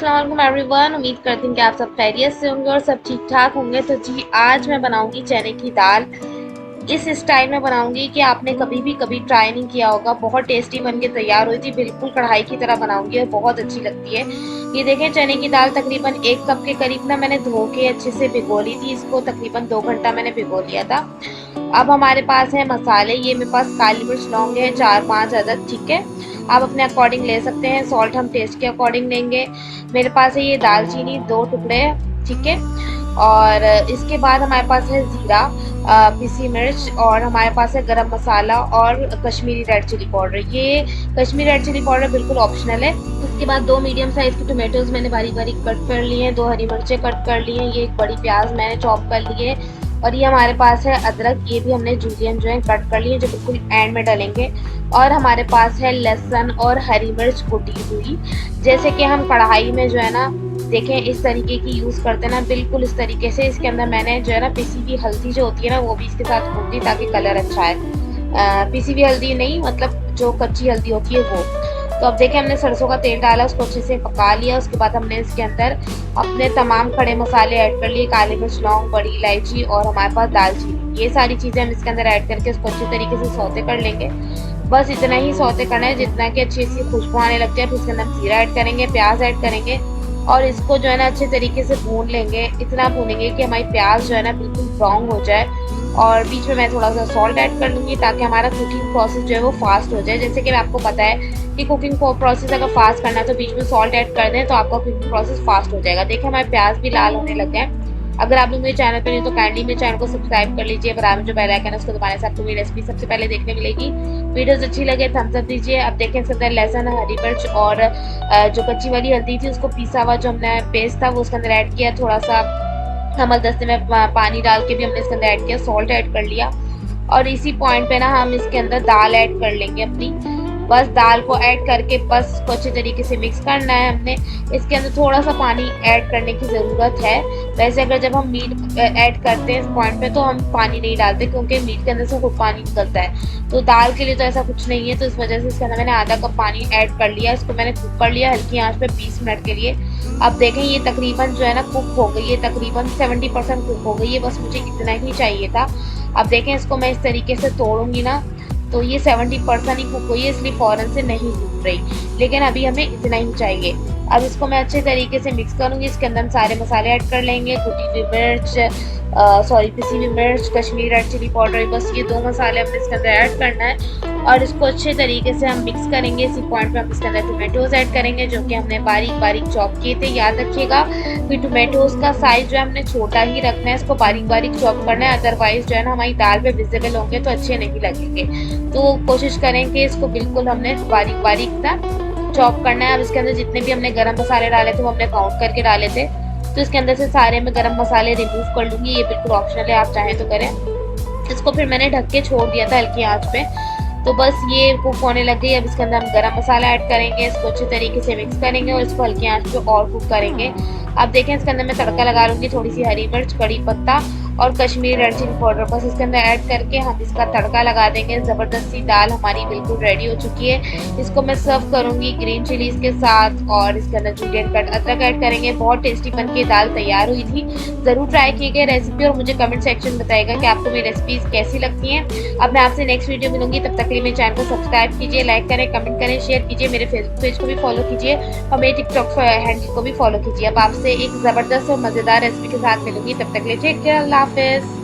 अस्सलाम वालेकुम एवरीवन। उम्मीद करती हूँ कि आप सब खैरियत से होंगे और सब ठीक ठाक होंगे। तो जी आज मैं बनाऊंगी चने की दाल। इस स्टाइल में बनाऊंगी कि आपने कभी ट्राई नहीं किया होगा। बहुत टेस्टी बन के तैयार हुई थी, बिल्कुल कढ़ाई की तरह बनाऊंगी और बहुत अच्छी लगती है। ये देखें, चने की दाल तकरीबन 1 कप के करीब ना मैंने धो के अच्छे से भिगो ली थी। इसको तकरीबन 2 घंटा मैंने भिगो लिया था। अब हमारे पास है मसाले। ये मेरे पास काली मिर्च लौंग है 4-5 अदद, ठीक है। आप अपने अकॉर्डिंग ले सकते हैं। सॉल्ट हम टेस्ट के अकॉर्डिंग लेंगे। मेरे पास है ये दालचीनी 2 टुकड़े, ठीक है। और इसके बाद हमारे पास है जीरा, पिसी मिर्च, और हमारे पास है गरम मसाला और कश्मीरी रेड चिली पाउडर। ये कश्मीरी रेड चिली पाउडर बिल्कुल ऑप्शनल है। उसके बाद 2 मीडियम साइज के टोमेटोज मैंने बारीक बारीक कट कर लिए हैं। 2 हरी मिर्चें कट कर ली हैं। ये एक बड़ी प्याज मैंने चॉप कर ली है। और ये हमारे पास है अदरक, ये भी हमने जूलियन जो है कट कर लिए, जो बिल्कुल एंड में डालेंगे। और हमारे पास है लहसुन और हरी मिर्च कुटी हुई। जैसे कि हम कढ़ाई में जो है ना, देखें इस तरीके की यूज़ करते हैं ना, बिल्कुल इस तरीके से। इसके अंदर मैंने जो है ना पिसी हुई हल्दी जो होती है ना, वो भी इसके साथ भून दी ताकि कलर अच्छा है। पिसी हुई हल्दी नहीं, मतलब जो कच्ची हल्दी होती है वो। तो अब देखें, हमने सरसों का तेल डाला, उसको अच्छे से पका लिया। उसके बाद हमने इसके अंदर अपने तमाम खड़े मसाले ऐड कर लिए। काली मिर्च, लौंग, बड़ी इलायची और हमारे पास दालचीनी। ये सारी चीज़ें हम इसके अंदर ऐड करके उसको अच्छी तरीके से सौते कर लेंगे। बस इतना ही सौते करना है जितना कि अच्छी सी खुशबू आने लग जाए। फिर उसके अंदर जीरा ऐड करेंगे, प्याज ऐड करेंगे और इसको जो है ना अच्छे तरीके से भून लेंगे। इतना भूनेंगे कि हमारी प्याज जो है ना बिल्कुल ब्राउन हो जाए। और बीच में मैं थोड़ा सा सॉल्ट ऐड कर लूँगी ताकि हमारा कुकिंग प्रोसेस जो है वो फास्ट हो जाए। जैसे कि आपको पता है कि कुकिंग प्रोसेस अगर फास्ट करना है तो बीच में सॉल्ट ऐड कर दें तो आपका कुकिंग प्रोसेस फास्ट हो जाएगा। देखिए, हमारे प्याज भी लाल होने लग गए। अगर आप लोग मेरे चैनल पर नहीं तो काइंडली मेरे चैनल को सब्सक्राइब कर लीजिए। बराबर में जो बेल आइकन है उसको दबाने से आपको मेरी रेसिपी सबसे पहले देखने मिलेगी। वीडियोस अच्छी लगे थम्स अप दीजिए। अब देखें, इसके अंदर लहसुन, हरी मिर्च और जो कच्ची वाली हल्दी थी उसको पीसा हुआ जो हमने पेस्ट था वो उसके अंदर ऐड किया। थोड़ा सा हमल दस्ते में पानी डाल के भी हमने इसके अंदर ऐड किया, सॉल्ट ऐड कर लिया। और इसी पॉइंट पे ना हम इसके अंदर दाल ऐड कर लेंगे अपनी। बस दाल को ऐड करके बस इसको अच्छे तरीके से मिक्स करना है हमने। इसके अंदर थोड़ा सा पानी ऐड करने की ज़रूरत है। वैसे अगर जब हम मीट ऐड करते हैं इस पॉइंट पे तो हम पानी नहीं डालते, क्योंकि मीट के अंदर से खुद पानी निकलता है। तो दाल के लिए तो ऐसा कुछ नहीं है, तो इस वजह से इसके अंदर मैंने आधा कप पानी ऐड कर लिया। इसको मैंने कुक कर लिया हल्की आंच पे 20 मिनट के लिए। अब देखें, ये तकरीबन जो है ना कुक हो गई है, तकरीबन 70% कुक हो गई है। बस मुझे इतना ही चाहिए था। अब देखें, इसको मैं इस तरीके से तोड़ूंगी ना तो ये 70% ही कुक हुई है, इसलिए फ़ौरन से नहीं टूट रही। लेकिन अभी हमें इतना ही चाहिए। अब इसको मैं अच्छे तरीके से मिक्स करूंगी। इसके अंदर हम सारे मसाले ऐड कर लेंगे। कुटी हुई मिर्च, पिसी हुई मिर्च, कश्मीरी रेड चिली पाउडर, बस ये 2 मसाले हमने इसके अंदर ऐड करना है। और इसको अच्छे तरीके से हम मिक्स करेंगे। इसी पॉइंट पे हम इसके अंदर टोमेटोज ऐड करेंगे जो कि हमने बारीक बारीक चॉप किए थे। याद रखिएगा कि टोमेटोज का साइज जो है हमने छोटा ही रखना है, इसको बारीक बारीक चॉप करना है, अदरवाइज जो है ना हमारी दाल पे विजिबल होंगे तो अच्छे नहीं लगेंगे। तो कोशिश करें कि इसको बिल्कुल हमने बारीक बारीक ना चॉप करना है। अब इसके अंदर जितने भी हमने गरम मसाले डाले थे वो हमने काउंट करके डाले थे। तो इसके अंदर से सारे मैं गरम मसाले रिमूव कर लूँगी। ये बिल्कुल ऑप्शनल है, आप चाहें तो करें। इसको फिर मैंने ढक के छोड़ दिया था हल्की आंच पे। तो बस ये कुक होने लग गई। अब इसके अंदर हम गरम मसाला ऐड करेंगे, इसको अच्छे तरीके से मिक्स करेंगे और इसको हल्की आंच पे और कुक करेंगे। अब देखें, इसके अंदर मैं तड़का लगा लूँगी। थोड़ी सी हरी मिर्च, कड़ी पत्ता और कश्मीरी रेड चिली पाउडर बस इसके अंदर ऐड करके हम इसका तड़का लगा देंगे। ज़बरदस्ती दाल हमारी बिल्कुल रेडी हो चुकी है। इसको मैं सर्व करूँगी ग्रीन चिलीज के साथ और इसके अंदर जूलियन कट अदरक ऐड करेंगे। बहुत टेस्टी बन के दाल तैयार हुई थी। ज़रूर ट्राई कीजिए रेसिपी और मुझे कमेंट सेक्शन में बताइएगा कि आपको मेरी रेसिपीज़ कैसी लगती हैं। अब मैं आपसे नेक्स्ट वीडियो मिलूंगी, तब तक के लिए मेरे चैनल को सब्सक्राइब कीजिए, लाइक करें, कमेंट करें, शेयर कीजिए। मेरे फेसबुक पेज को भी फॉलो कीजिए और मेरे टिकटॉक हैंडल को भी फॉलो कीजिए। अब आपसे एक ज़बरदस्त और मज़ेदार रेसिपी के साथ मिलूंगी, तब तक के लिए टेक केयर, अल्लाह हाफिज़।